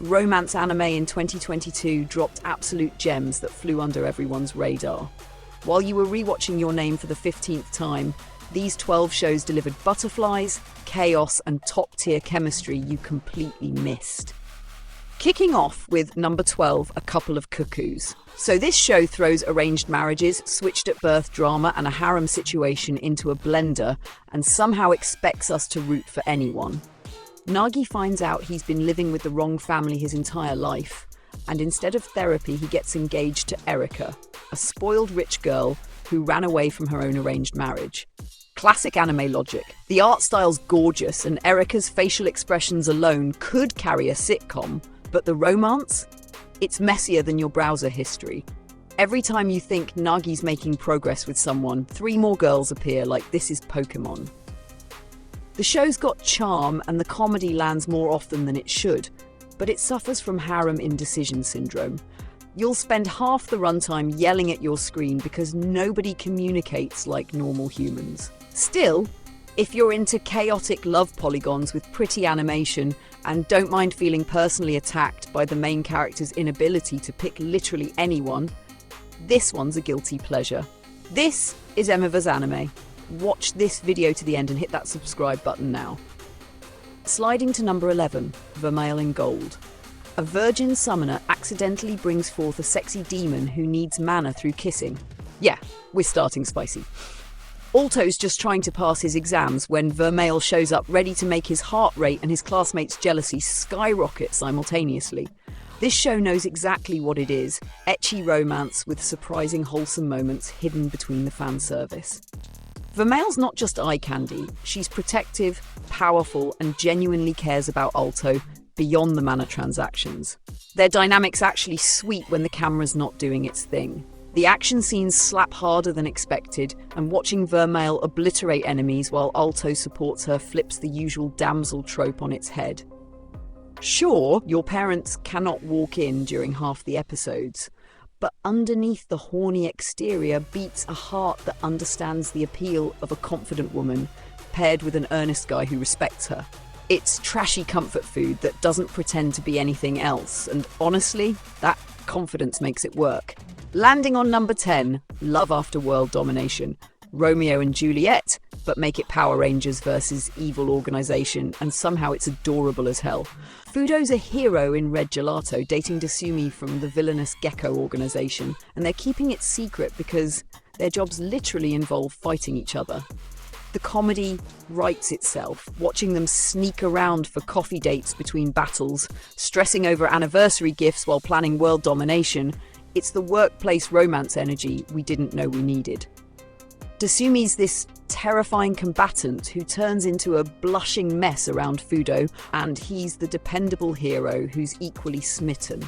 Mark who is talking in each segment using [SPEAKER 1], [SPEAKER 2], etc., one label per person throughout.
[SPEAKER 1] romance anime in 2022 dropped absolute gems that flew under everyone's radar. While you were rewatching Your Name for the 15th time, these 12 shows delivered butterflies, chaos, and top-tier chemistry you completely missed. Kicking off with number 12, A Couple of Cuckoos. So this show throws arranged marriages, switched at birth drama, and a harem situation into a blender, and somehow expects us to root for anyone. Nagi finds out he's been living with the wrong family his entire life, and instead of therapy he gets engaged to Erika, a spoiled rich girl who ran away from her own arranged marriage. Classic anime logic. The art style's gorgeous, and Erika's facial expressions alone could carry a sitcom, but the romance? It's messier than your browser history. Every time you think Nagi's making progress with someone, 3 more girls appear like this is Pokemon. The show's got charm and the comedy lands more often than it should, but it suffers from harem indecision syndrome. You'll spend half the runtime yelling at your screen because nobody communicates like normal humans. Still, if you're into chaotic love polygons with pretty animation and don't mind feeling personally attacked by the main character's inability to pick literally anyone, this one's a guilty pleasure. This is Emiva's Anime. Watch this video to the end and hit that subscribe button now. Sliding to number 11, Vermeil in Gold. A virgin summoner accidentally brings forth a sexy demon who needs mana through kissing. Yeah, we're starting spicy. Alto's just trying to pass his exams when Vermeil shows up ready to make his heart rate and his classmates' jealousy skyrocket simultaneously. This show knows exactly what it is, ecchi romance with surprising wholesome moments hidden between the fan service. Vermeil's not just eye candy, she's protective, powerful, and genuinely cares about Alto beyond the mana transactions. Their dynamic's actually sweet when the camera's not doing its thing. The action scenes slap harder than expected, and watching Vermeil obliterate enemies while Alto supports her flips the usual damsel trope on its head. Sure, your parents cannot walk in during half the episodes, but underneath the horny exterior beats a heart that understands the appeal of a confident woman paired with an earnest guy who respects her. It's trashy comfort food that doesn't pretend to be anything else, and honestly, that confidence makes it work. Landing on number 10, Love After World Domination. Romeo and Juliet, but make it Power Rangers versus evil organization, and somehow it's adorable as hell. Fudo's a hero in Red Gelato, dating Desumi from the villainous Gecko organization, and they're keeping it secret because their jobs literally involve fighting each other. The comedy writes itself, watching them sneak around for coffee dates between battles, stressing over anniversary gifts while planning world domination. It's the workplace romance energy we didn't know we needed. Desumi's this terrifying combatant who turns into a blushing mess around Fudo, and he's the dependable hero who's equally smitten.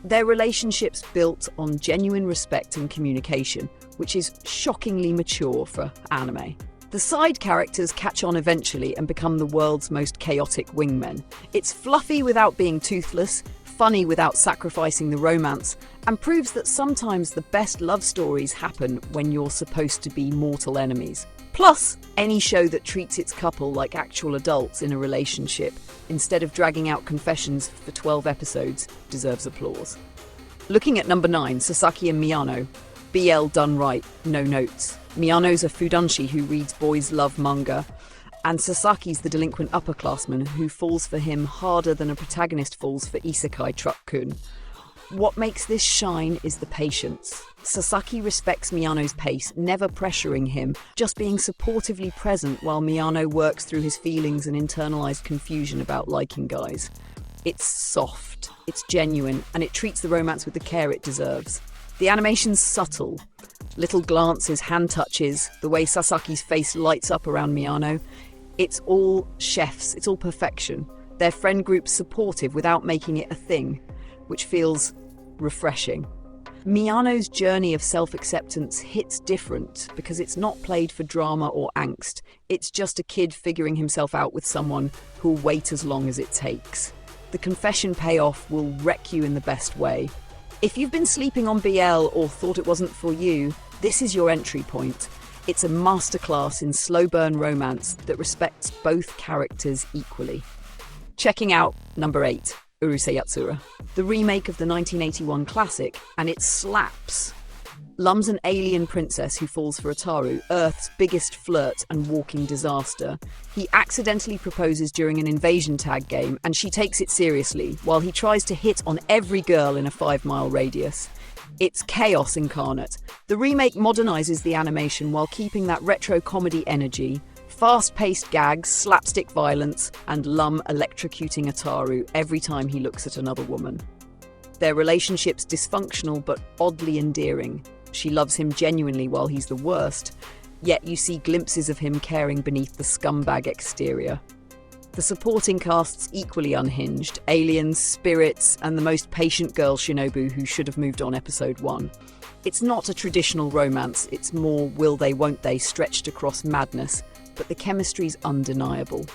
[SPEAKER 1] Their relationship's built on genuine respect and communication, which is shockingly mature for anime. The side characters catch on eventually and become the world's most chaotic wingmen. It's fluffy without being toothless, funny without sacrificing the romance, and proves that sometimes the best love stories happen when you're supposed to be mortal enemies. Plus, any show that treats its couple like actual adults in a relationship, instead of dragging out confessions for 12 episodes, deserves applause. Looking at number 9, Sasaki and Miyano. BL done right, no notes. Miyano's a fudanshi who reads boys' love manga, and Sasaki's the delinquent upperclassman who falls for him harder than a protagonist falls for isekai truck-kun. What makes this shine is the patience. Sasaki respects Miyano's pace, never pressuring him, just being supportively present while Miyano works through his feelings and internalized confusion about liking guys. It's soft, it's genuine, and it treats the romance with the care it deserves. The animation's subtle. Little glances, hand touches, the way Sasaki's face lights up around Miyano. It's all chefs, it's all perfection. Their friend group's supportive without making it a thing, which feels refreshing. Miyano's journey of self-acceptance hits different because it's not played for drama or angst. It's just a kid figuring himself out with someone who'll wait as long as it takes. The confession payoff will wreck you in the best way. If you've been sleeping on BL or thought it wasn't for you, this is your entry point. It's a masterclass in slow burn romance that respects both characters equally. Checking out number 8, Urusei Yatsura, the remake of the 1981 classic, and it slaps. Lum's an alien princess who falls for Ataru, Earth's biggest flirt and walking disaster. He accidentally proposes during an invasion tag game, and she takes it seriously, while he tries to hit on every girl in a 5-mile radius. It's chaos incarnate. The remake modernizes the animation while keeping that retro comedy energy, fast-paced gags, slapstick violence, and Lum electrocuting Ataru every time he looks at another woman. Their relationship's dysfunctional but oddly endearing. She loves him genuinely while he's the worst, yet you see glimpses of him caring beneath the scumbag exterior. The supporting cast's equally unhinged, aliens, spirits, and the most patient girl Shinobu who should have moved on episode 1. It's not a traditional romance, it's more will they won't they stretched across madness, but the chemistry's undeniable.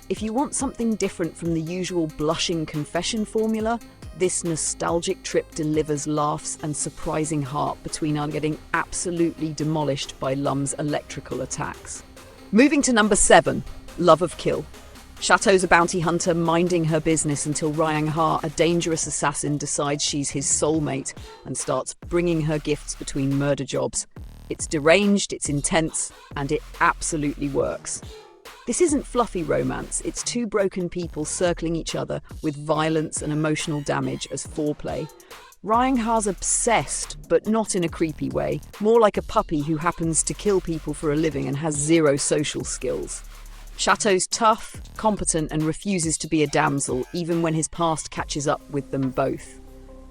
[SPEAKER 1] If you want something different from the usual blushing confession formula, this nostalgic trip delivers laughs and surprising heart between our getting absolutely demolished by Lum's electrical attacks. Moving to number 7, Love of Kill. Chateau's a bounty hunter minding her business until Ryang-ha, a dangerous assassin, decides she's his soulmate and starts bringing her gifts between murder jobs. It's deranged, it's intense, and it absolutely works. This isn't fluffy romance, it's two broken people circling each other with violence and emotional damage as foreplay. Ryang-ha's obsessed, but not in a creepy way, more like a puppy who happens to kill people for a living and has zero social skills. Chateau's tough, competent, and refuses to be a damsel, even when his past catches up with them both.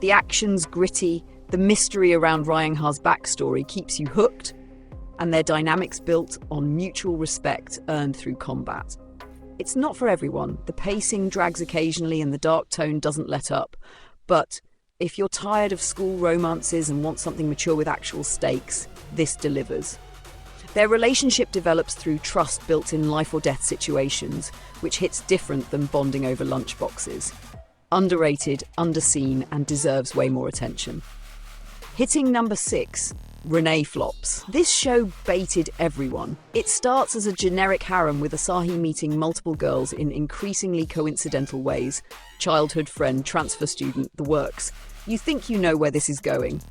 [SPEAKER 1] The action's gritty, the mystery around Ryang-ha's backstory keeps you hooked, and their dynamics built on mutual respect earned through combat. It's not for everyone. The pacing drags occasionally and the dark tone doesn't let up. But if you're tired of school romances and want something mature with actual stakes, this delivers. Their relationship develops through trust built in life or death situations, which hits different than bonding over lunchboxes. Underrated, underseen, and deserves way more attention. Hitting number 6, Renai Flops. This show baited everyone. It starts as a generic harem with Asahi meeting multiple girls in increasingly coincidental ways. Childhood friend, transfer student, the works. You think you know where this is going.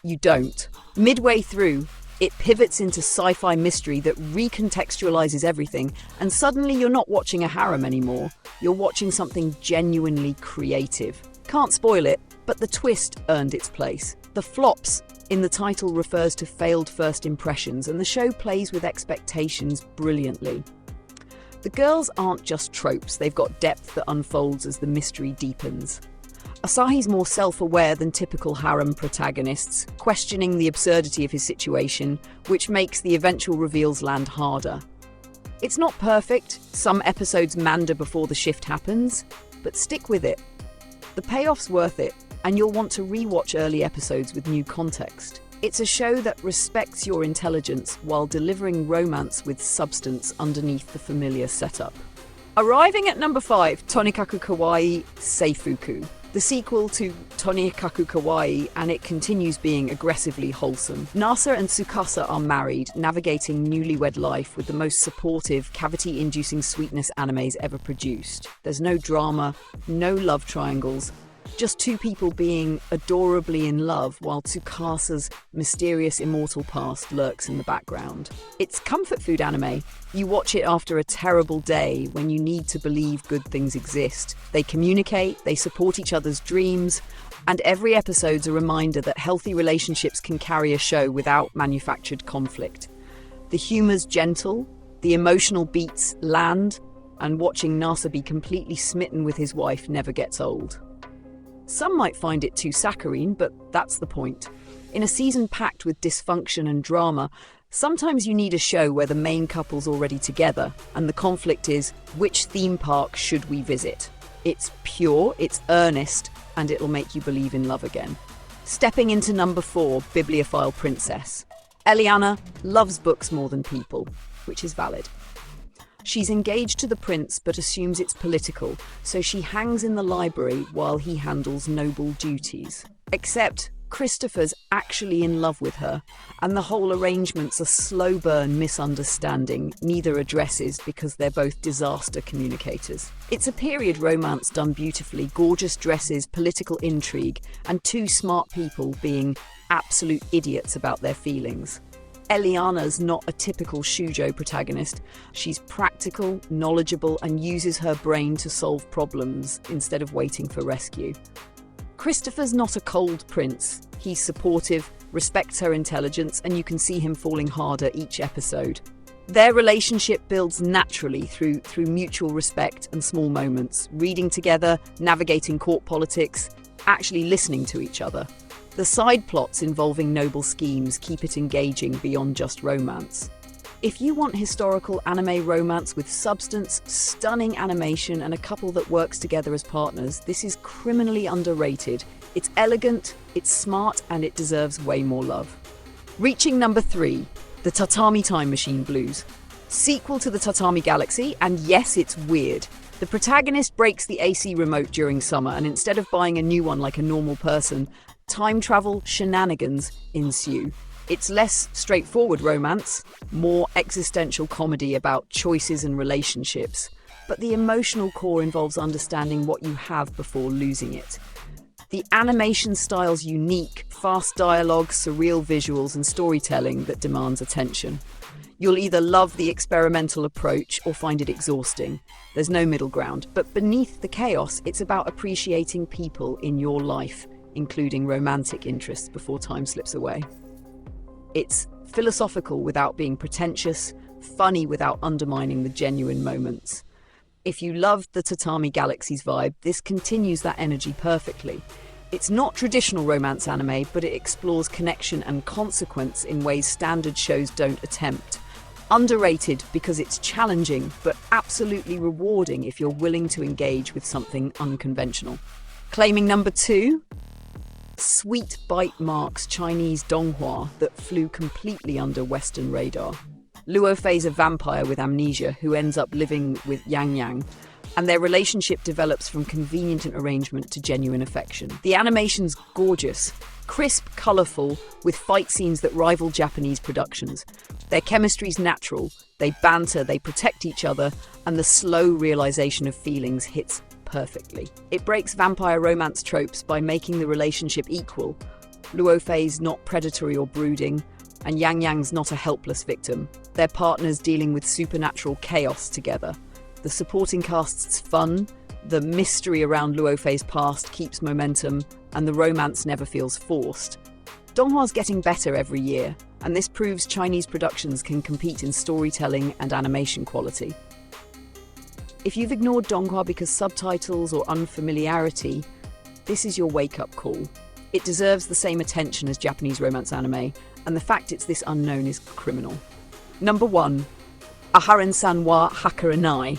[SPEAKER 1] You don't. Midway through, it pivots into sci-fi mystery that recontextualizes everything, and suddenly you're not watching a harem anymore. You're watching something genuinely creative. Can't spoil it, but the twist earned its place. The flops in the title refers to failed first impressions, and the show plays with expectations brilliantly. The girls aren't just tropes, they've got depth that unfolds as the mystery deepens. Asahi's more self-aware than typical harem protagonists, questioning the absurdity of his situation, which makes the eventual reveals land harder. It's not perfect, some episodes meander before the shift happens, but stick with it. The payoff's worth it, and you'll want to re-watch early episodes with new context. It's a show that respects your intelligence while delivering romance with substance underneath the familiar setup. Arriving at number 5, Tonikaku Kawaii Seifuku. The sequel to Tonikaku Kawaii, and it continues being aggressively wholesome. Nasa and Tsukasa are married, navigating newlywed life with the most supportive, cavity-inducing sweetness animes ever produced. There's no drama, no love triangles, just two people being adorably in love while Tsukasa's mysterious immortal past lurks in the background. It's comfort food anime. You watch it after a terrible day when you need to believe good things exist. They communicate, they support each other's dreams, and every episode's a reminder that healthy relationships can carry a show without manufactured conflict. The humor's gentle, the emotional beats land, and watching Nasa be completely smitten with his wife never gets old. Some might find it too saccharine, but that's the point. In a season packed with dysfunction and drama, sometimes you need a show where the main couple's already together, and the conflict is, which theme park should we visit? It's pure, it's earnest, and it'll make you believe in love again. Stepping into number 4, Bibliophile Princess. Eliana loves books more than people, which is valid. She's engaged to the prince but assumes it's political, so she hangs in the library while he handles noble duties. Except Christopher's actually in love with her, and the whole arrangement's a slow burn misunderstanding neither addresses because they're both disaster communicators. It's a period romance done beautifully, gorgeous dresses, political intrigue, and two smart people being absolute idiots about their feelings. Eliana's not a typical shoujo protagonist. She's practical, knowledgeable, and uses her brain to solve problems instead of waiting for rescue. Christopher's not a cold prince. He's supportive, respects her intelligence, and you can see him falling harder each episode. Their relationship builds naturally through mutual respect and small moments, reading together, navigating court politics, actually listening to each other. The side plots involving noble schemes keep it engaging beyond just romance. If you want historical anime romance with substance, stunning animation, and a couple that works together as partners, this is criminally underrated. It's elegant, it's smart, and it deserves way more love. Reaching number 3, the Tatami Time Machine Blues. Sequel to the Tatami Galaxy, and yes, it's weird. The protagonist breaks the AC remote during summer, and instead of buying a new one like a normal person, time travel shenanigans ensue. It's less straightforward romance, more existential comedy about choices and relationships, but the emotional core involves understanding what you have before losing it. The animation style's unique, fast dialogue, surreal visuals, and storytelling that demands attention. You'll either love the experimental approach or find it exhausting. There's no middle ground, but beneath the chaos, it's about appreciating people in your life, including romantic interests before time slips away. It's philosophical without being pretentious, funny without undermining the genuine moments. If you loved the Tatami Galaxy's vibe, this continues that energy perfectly. It's not traditional romance anime, but it explores connection and consequence in ways standard shows don't attempt. Underrated because it's challenging, but absolutely rewarding if you're willing to engage with something unconventional. Claiming number 2, Sweet Bite marks Chinese donghua that flew completely under Western radar. Luo Fei's a vampire with amnesia who ends up living with Yang Yang, and their relationship develops from convenient arrangement to genuine affection. The animation's gorgeous, crisp, colourful, with fight scenes that rival Japanese productions. Their chemistry's natural, they banter, they protect each other, and the slow realisation of feelings hits perfectly. It breaks vampire romance tropes by making the relationship equal. Luo Fei's not predatory or brooding, and Yang Yang's not a helpless victim. They're partners dealing with supernatural chaos together. The supporting cast's fun, the mystery around Luo Fei's past keeps momentum, and the romance never feels forced. Donghua's getting better every year, and this proves Chinese productions can compete in storytelling and animation quality. If you've ignored donghua because subtitles or unfamiliarity, this is your wake-up call. It deserves the same attention as Japanese romance anime, and the fact it's this unknown is criminal. Number 1, Aharen-san wa Hakarenai.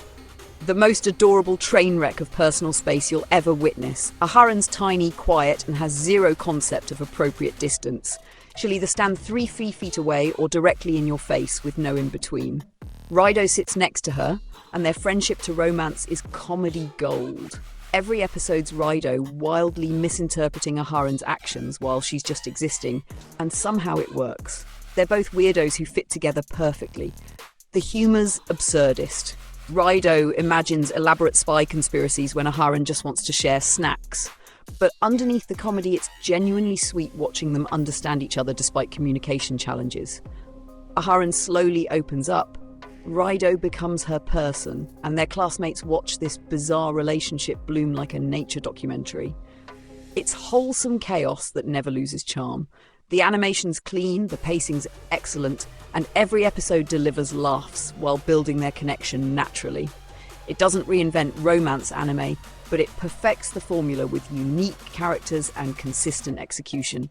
[SPEAKER 1] The most adorable train wreck of personal space you'll ever witness. Aharen's tiny, quiet, and has zero concept of appropriate distance. She'll either stand 3 feet away or directly in your face with no in-between. Raido sits next to her, and their friendship to romance is comedy gold. Every episode's Raido wildly misinterpreting Aharen's actions while she's just existing, and somehow it works. They're both weirdos who fit together perfectly. The humour's absurdist. Raido imagines elaborate spy conspiracies when Aharen just wants to share snacks. But underneath the comedy, it's genuinely sweet watching them understand each other despite communication challenges. Aharen slowly opens up. Raido becomes her person, and their classmates watch this bizarre relationship bloom like a nature documentary. It's wholesome chaos that never loses charm. The animation's clean, the pacing's excellent, and every episode delivers laughs while building their connection naturally. It doesn't reinvent romance anime, but it perfects the formula with unique characters and consistent execution.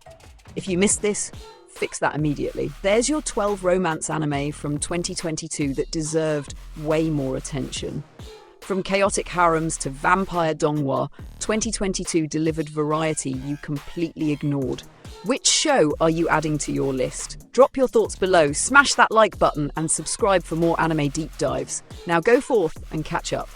[SPEAKER 1] If you missed this, fix that immediately. There's your 12 romance anime from 2022 that deserved way more attention. From chaotic harems to vampire donghua, 2022 delivered variety you completely ignored. Which show are you adding to your list? Drop your thoughts below, smash that like button, and subscribe for more anime deep dives. Now go forth and catch up.